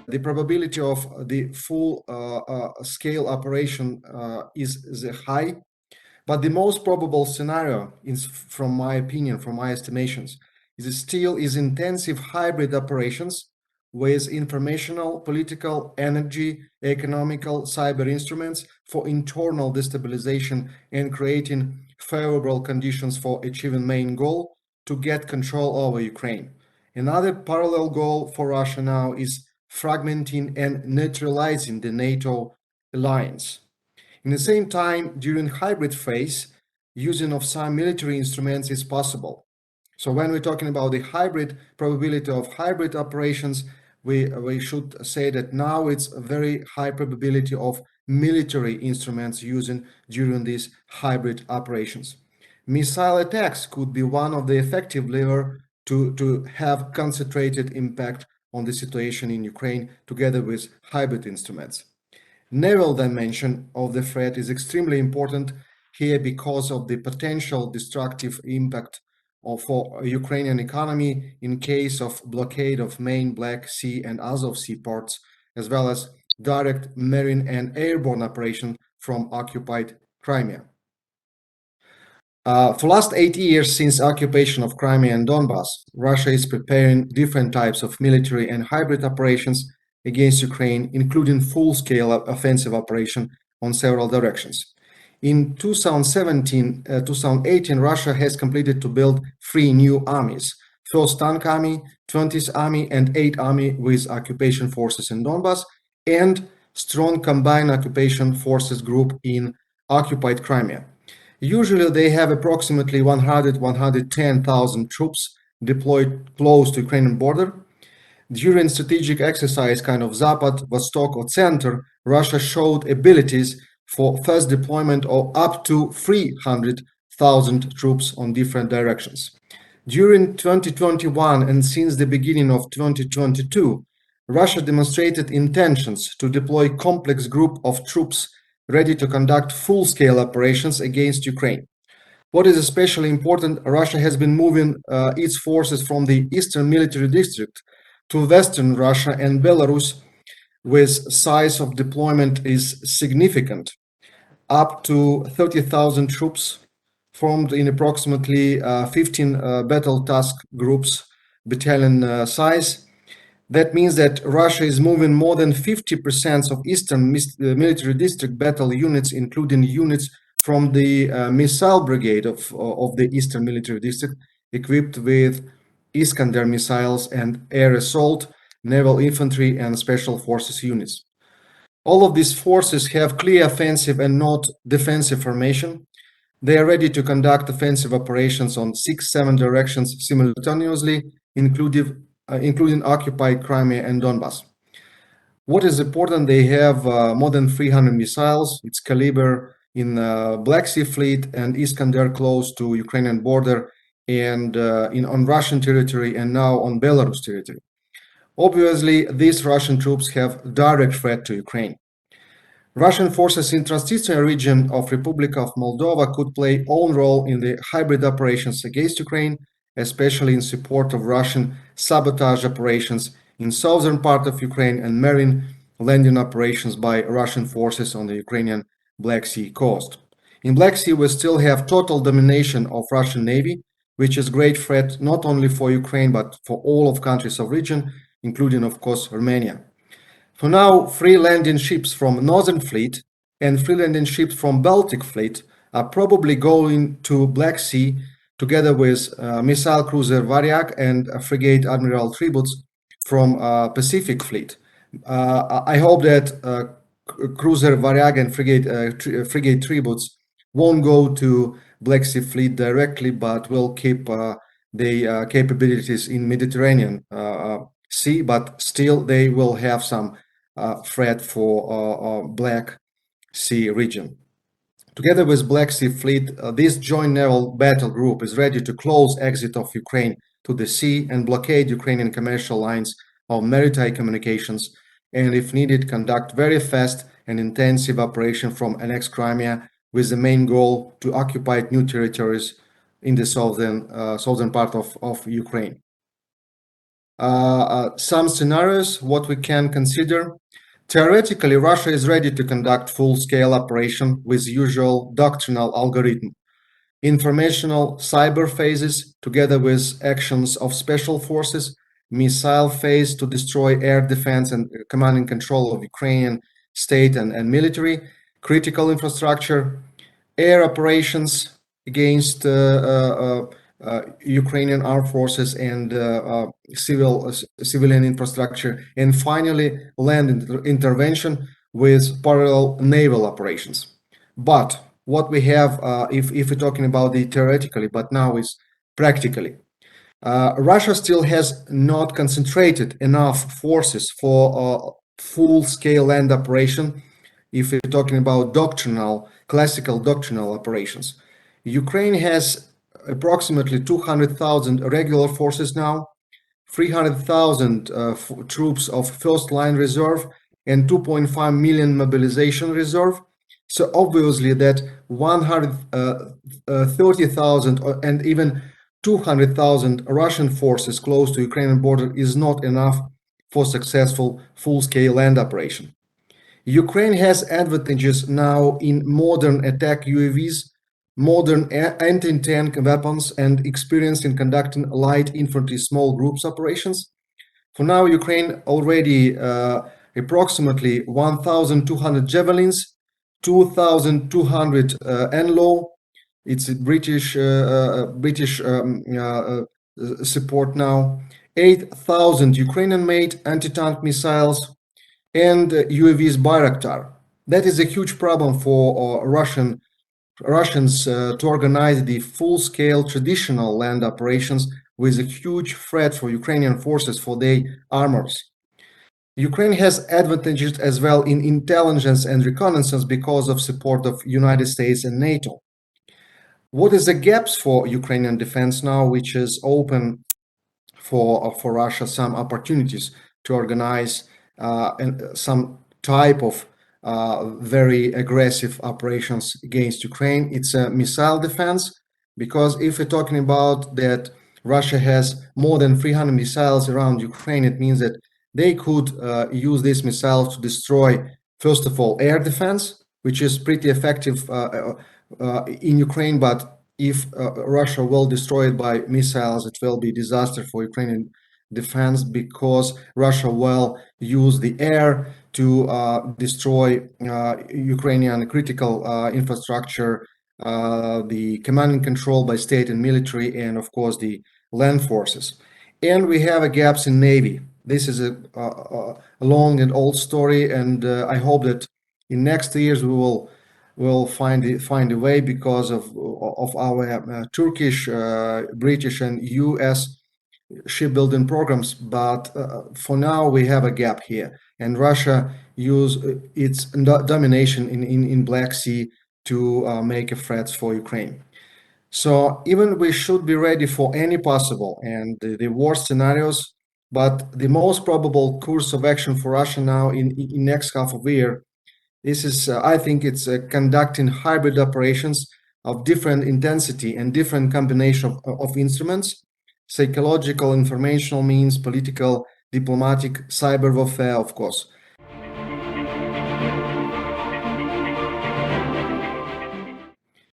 the probability of the full scale operation is high, but the most probable scenario, from my opinion, from my estimations, is intensive hybrid operations with informational, political, energy, economical, cyber instruments for internal destabilization and creating favorable conditions for achieving main goal to get control over Ukraine. Another parallel goal for Russia now is fragmenting and neutralizing the NATO alliance. In the same time, during hybrid phase, using of some military instruments is possible. So when we're talking about the hybrid probability of hybrid operations, we should say that now it's a very high probability of military instruments using during these hybrid operations. Missile attacks could be one of the effective levers to have concentrated impact on the situation in Ukraine together with hybrid instruments. Naval dimension of the threat is extremely important here because of the potential destructive impact for Ukrainian economy in case of blockade of main Black Sea and Azov Sea ports, as well as direct marine and airborne operation from occupied Crimea. For last 8 years since occupation of Crimea and Donbass, Russia is preparing different types of military and hybrid operations against Ukraine, including full-scale offensive operation on several directions. In 2018, Russia has completed to build 3 new armies: 1st Tank Army, 20th Army, and 8th Army with occupation forces in Donbass, and strong combined occupation forces group in occupied Crimea. Usually they have approximately 110,000 troops deployed close to Ukrainian border. During strategic exercise kind of Zapad, Vostok, or Center, Russia showed abilities for first deployment of up to 300,000 troops on different directions. During 2021 and since the beginning of 2022, Russia demonstrated intentions to deploy complex group of troops ready to conduct full-scale operations against Ukraine. What is especially important, Russia has been moving its forces from the Eastern Military District to Western Russia and Belarus, with size of deployment is significant, up to 30,000 troops formed in approximately 15 battle task groups, battalion size. That means that Russia is moving more than 50% of Eastern Military District battle units, including units from the missile brigade of the Eastern Military District, equipped with Iskander missiles and air assault, naval infantry, and special forces units. All of these forces have clear offensive and not defensive formation. They are ready to conduct offensive operations on 6-7 directions simultaneously, including occupied Crimea and Donbass. What is important, they have more than 300 missiles. It's caliber in Black Sea Fleet and Iskander close to Ukrainian border and on Russian territory and now on Belarus territory. Obviously, these Russian troops have direct threat to Ukraine. Russian forces in Transnistria region of Republic of Moldova could play own role in the hybrid operations against Ukraine, especially in support of Russian sabotage operations in southern part of Ukraine and marine landing operations by Russian forces on the Ukrainian Black Sea coast. In Black Sea, we still have total domination of Russian Navy, which is a great threat not only for Ukraine, but for all of countries of region, including, of course, Romania. For now, 3 landing ships from Northern Fleet and 3 landing ships from Baltic Fleet are probably going to Black Sea together with missile cruiser Varyak and frigate Admiral Tributs from Pacific Fleet. I hope that cruiser Varyak and frigate Tributs won't go to Black Sea Fleet directly, but will keep the capabilities in Mediterranean Sea, but still they will have some threat for Black Sea region. Together with Black Sea Fleet, this joint naval battle group is ready to close exit of Ukraine to the sea and blockade Ukrainian commercial lines of maritime communications, and if needed, conduct very fast and intensive operation from annexed Crimea with the main goal to occupy new territories in the southern part of Ukraine. Some scenarios, what we can consider. Theoretically, Russia is ready to conduct full-scale operation with usual doctrinal algorithm. Informational cyber phases, together with actions of special forces, missile phase to destroy air defense and command and control of Ukrainian state and military, critical infrastructure, air operations against Ukrainian armed forces and civilian infrastructure, and finally land intervention with parallel naval operations. But what we have, if we're talking about the theoretically, but now is practically. Russia still has not concentrated enough forces for full-scale land operation if we're talking about classical doctrinal operations. Ukraine has approximately 200,000 regular forces now, 300,000 troops of first-line reserve, and 2.5 million mobilization reserve. So obviously that 130,000 and even 200,000 Russian forces close to Ukrainian border is not enough for successful full-scale land operation. Ukraine has advantages now in modern attack UAVs, modern anti-tank weapons, and experience in conducting light infantry small groups operations. For now, Ukraine already approximately 1,200 javelins, 2,200 NLAW. It's British support now. 8,000 Ukrainian-made anti-tank missiles and UAVs Bayraktar. That is a huge problem for Russians to organize the full-scale traditional land operations with a huge threat for Ukrainian forces for their armors. Ukraine has advantages as well in intelligence and reconnaissance because of support of United States and NATO. What is the gaps for Ukrainian defense now, which is open for Russia some opportunities to organize some type of very aggressive operations against Ukraine? It's a missile defense, because if we're talking about that Russia has more than 300 missiles around Ukraine, it means that they could use these missiles to destroy, first of all, air defense, which is pretty effective in Ukraine, but if Russia will destroy it by missiles, it will be a disaster for Ukrainian defense, because Russia will use the air to destroy Ukrainian critical infrastructure, the command and control by state and military, and of course the land forces. And we have gaps in Navy. This is a long and old story, and I hope that in next years will find a way because of our Turkish, British, and U.S. shipbuilding programs. But for now, we have a gap here, and Russia use its domination in Black Sea to make a threat for Ukraine. So even we should be ready for any possible and the worst scenarios, but the most probable course of action for Russia now in next half of the year, this is, I think it's conducting hybrid operations of different intensity and different combination of instruments, psychological, informational means, political, diplomatic, cyber warfare, of course.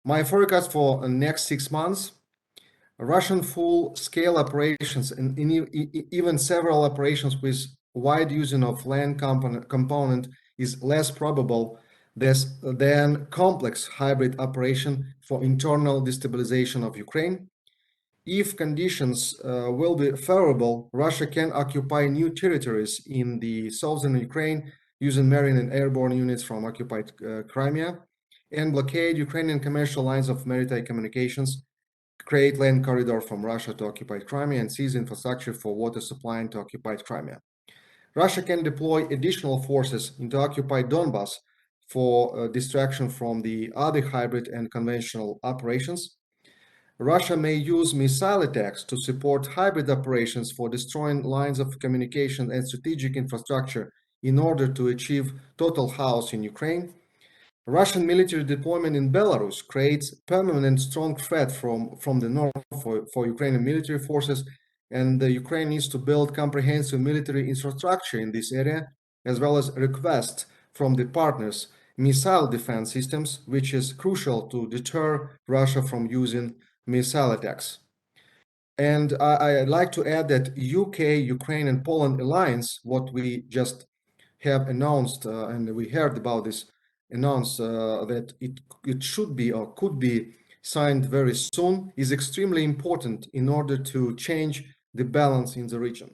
My forecast for the next 6 months: Russian full-scale operations and even several operations with wide using of land component is less probable than complex hybrid operation for internal destabilization of Ukraine. If conditions will be favorable, Russia can occupy new territories in the southern Ukraine using marine and airborne units from occupied Crimea, and blockade Ukrainian commercial lines of maritime communications, create land corridor from Russia to occupied Crimea, and seize infrastructure for water supply to occupied Crimea. Russia can deploy additional forces into occupied Donbas for distraction from the other hybrid and conventional operations. Russia may use missile attacks to support hybrid operations for destroying lines of communication and strategic infrastructure in order to achieve total chaos in Ukraine. Russian military deployment in Belarus creates permanent strong threat from the north for Ukrainian military forces and the Ukraine needs to build comprehensive military infrastructure in this area, as well as request from the partners missile defense systems, which is crucial to deter Russia from using missile attacks. And I'd like to add that UK, Ukraine, and Poland alliance, what we just have announced, and we heard about this announced that it should be or could be signed very soon, is extremely important in order to change the balance in the region.